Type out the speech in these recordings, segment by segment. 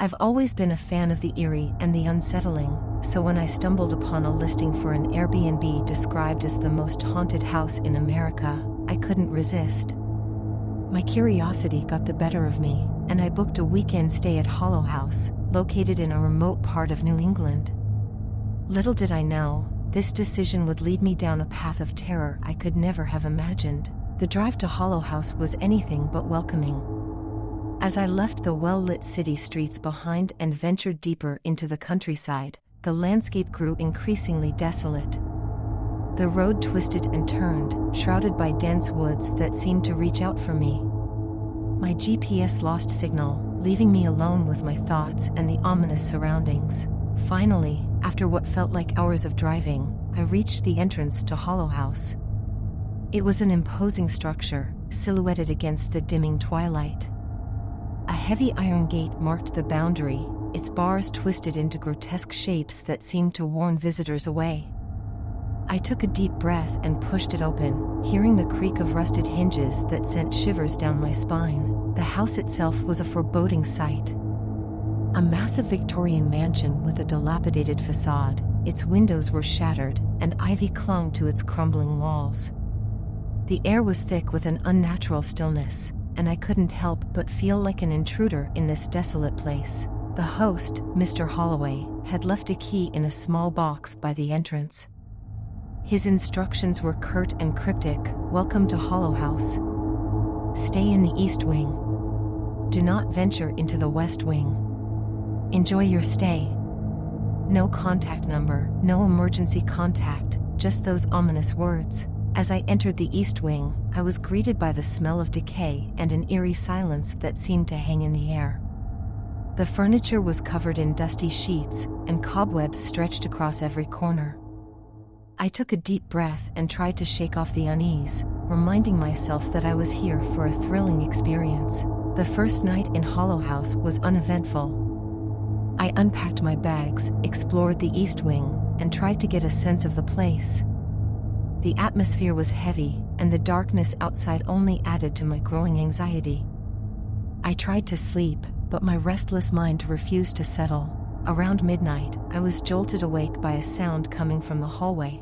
I've always been a fan of the eerie and the unsettling, so when I stumbled upon a listing for an Airbnb described as the most haunted house in America, I couldn't resist. My curiosity got the better of me, and I booked a weekend stay at Hollow House, located in a remote part of New England. Little did I know, this decision would lead me down a path of terror I could never have imagined. The drive to Hollow House was anything but welcoming. As I left the well-lit city streets behind and ventured deeper into the countryside, the landscape grew increasingly desolate. The road twisted and turned, shrouded by dense woods that seemed to reach out for me. My GPS lost signal, leaving me alone with my thoughts and the ominous surroundings. Finally, after what felt like hours of driving, I reached the entrance to Hollow House. It was an imposing structure, silhouetted against the dimming twilight. A heavy iron gate marked the boundary, its bars twisted into grotesque shapes that seemed to warn visitors away. I took a deep breath and pushed it open, hearing the creak of rusted hinges that sent shivers down my spine. The house itself was a foreboding sight. A massive Victorian mansion with a dilapidated facade, its windows were shattered, and ivy clung to its crumbling walls. The air was thick with an unnatural stillness, and I couldn't help but feel like an intruder in this desolate place. The host, Mr. Holloway, had left a key in a small box by the entrance. His instructions were curt and cryptic: "Welcome to Hollow House. Stay in the East Wing. Do not venture into the West Wing. Enjoy your stay. No contact number, no emergency contact, just those ominous words." As I entered the East Wing, I was greeted by the smell of decay and an eerie silence that seemed to hang in the air. The furniture was covered in dusty sheets, and cobwebs stretched across every corner. I took a deep breath and tried to shake off the unease, reminding myself that I was here for a thrilling experience. The first night in Hollow House was uneventful. I unpacked my bags, explored the East Wing, and tried to get a sense of the place. The atmosphere was heavy, and the darkness outside only added to my growing anxiety. I tried to sleep, but my restless mind refused to settle. Around midnight, I was jolted awake by a sound coming from the hallway.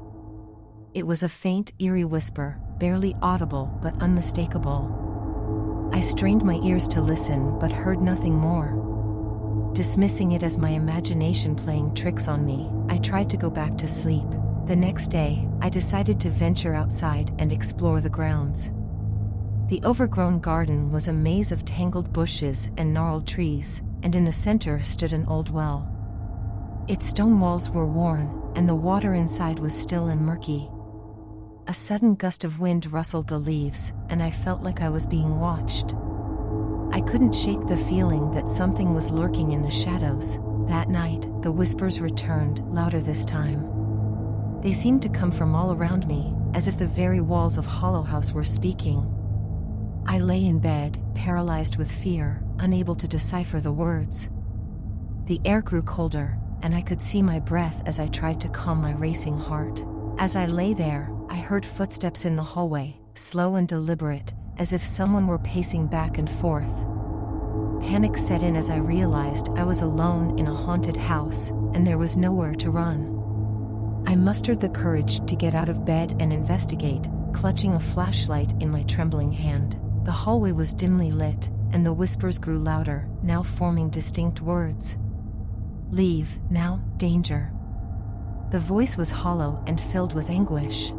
It was a faint, eerie whisper, barely audible but unmistakable. I strained my ears to listen but heard nothing more. Dismissing it as my imagination playing tricks on me, I tried to go back to sleep. The next day, I decided to venture outside and explore the grounds. The overgrown garden was a maze of tangled bushes and gnarled trees, and in the center stood an old well. Its stone walls were worn, and the water inside was still and murky. A sudden gust of wind rustled the leaves, and I felt like I was being watched. I couldn't shake the feeling that something was lurking in the shadows. That night, the whispers returned, louder this time. They seemed to come from all around me, as if the very walls of Hollow House were speaking. I lay in bed, paralyzed with fear, unable to decipher the words. The air grew colder, and I could see my breath as I tried to calm my racing heart. As I lay there, I heard footsteps in the hallway, slow and deliberate, as if someone were pacing back and forth. Panic set in as I realized I was alone in a haunted house, and there was nowhere to run. I mustered the courage to get out of bed and investigate, clutching a flashlight in my trembling hand. The hallway was dimly lit, and the whispers grew louder, now forming distinct words. "Leave, now, danger." The voice was hollow and filled with anguish.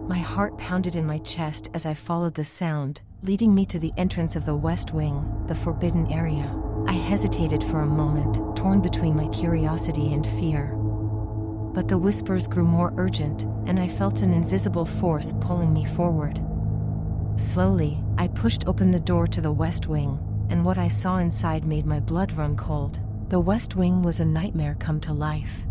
My heart pounded in my chest as I followed the sound, leading me to the entrance of the West Wing, the forbidden area. I hesitated for a moment, torn between my curiosity and fear. But the whispers grew more urgent, and I felt an invisible force pulling me forward. Slowly, I pushed open the door to the West Wing, and what I saw inside made my blood run cold. The West Wing was a nightmare come to life.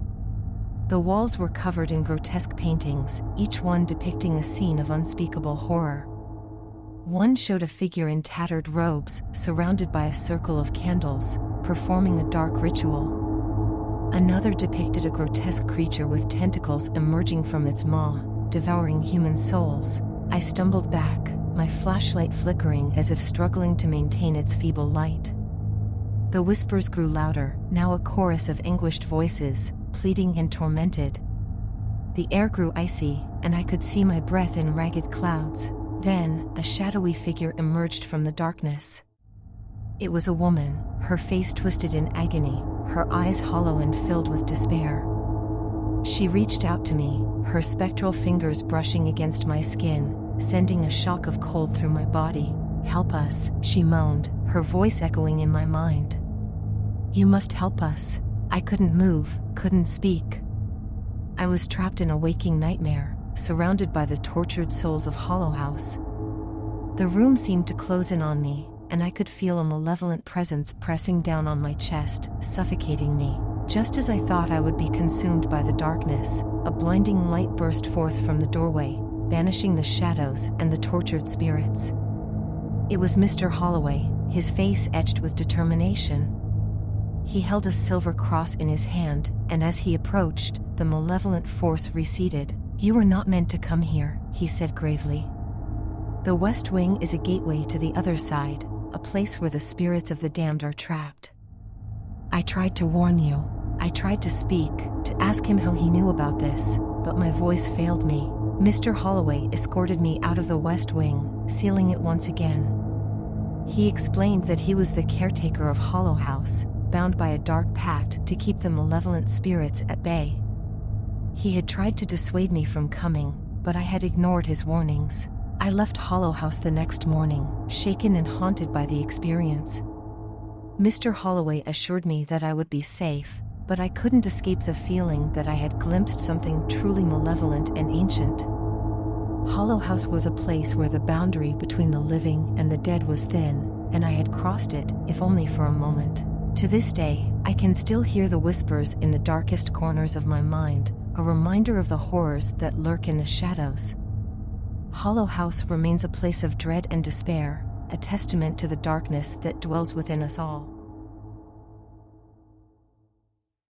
The walls were covered in grotesque paintings, each one depicting a scene of unspeakable horror. One showed a figure in tattered robes, surrounded by a circle of candles, performing a dark ritual. Another depicted a grotesque creature with tentacles emerging from its maw, devouring human souls. I stumbled back, my flashlight flickering as if struggling to maintain its feeble light. The whispers grew louder, now a chorus of anguished voices, pleading and tormented. The air grew icy, and I could see my breath in ragged clouds. Then, a shadowy figure emerged from the darkness. It was a woman, her face twisted in agony, her eyes hollow and filled with despair. She reached out to me, her spectral fingers brushing against my skin, sending a shock of cold through my body. "Help us," she moaned, her voice echoing in my mind. "You must help us." I couldn't move, couldn't speak. I was trapped in a waking nightmare, surrounded by the tortured souls of Hollow House. The room seemed to close in on me, and I could feel a malevolent presence pressing down on my chest, suffocating me. Just as I thought I would be consumed by the darkness, a blinding light burst forth from the doorway, banishing the shadows and the tortured spirits. It was Mr. Holloway, his face etched with determination. He held a silver cross in his hand, and as he approached, the malevolent force receded. "You were not meant to come here," he said gravely. "The West Wing is a gateway to the other side, a place where the spirits of the damned are trapped. I tried to warn you. I tried to speak, to ask him how he knew about this, but my voice failed me." Mr. Holloway escorted me out of the West Wing, sealing it once again. He explained that he was the caretaker of Hollow House, bound by a dark pact to keep the malevolent spirits at bay. He had tried to dissuade me from coming, but I had ignored his warnings. I left Hollow House the next morning, shaken and haunted by the experience. Mr. Holloway assured me that I would be safe, but I couldn't escape the feeling that I had glimpsed something truly malevolent and ancient. Hollow House was a place where the boundary between the living and the dead was thin, and I had crossed it, if only for a moment. To this day, I can still hear the whispers in the darkest corners of my mind, a reminder of the horrors that lurk in the shadows. Hollow House remains a place of dread and despair, a testament to the darkness that dwells within us all.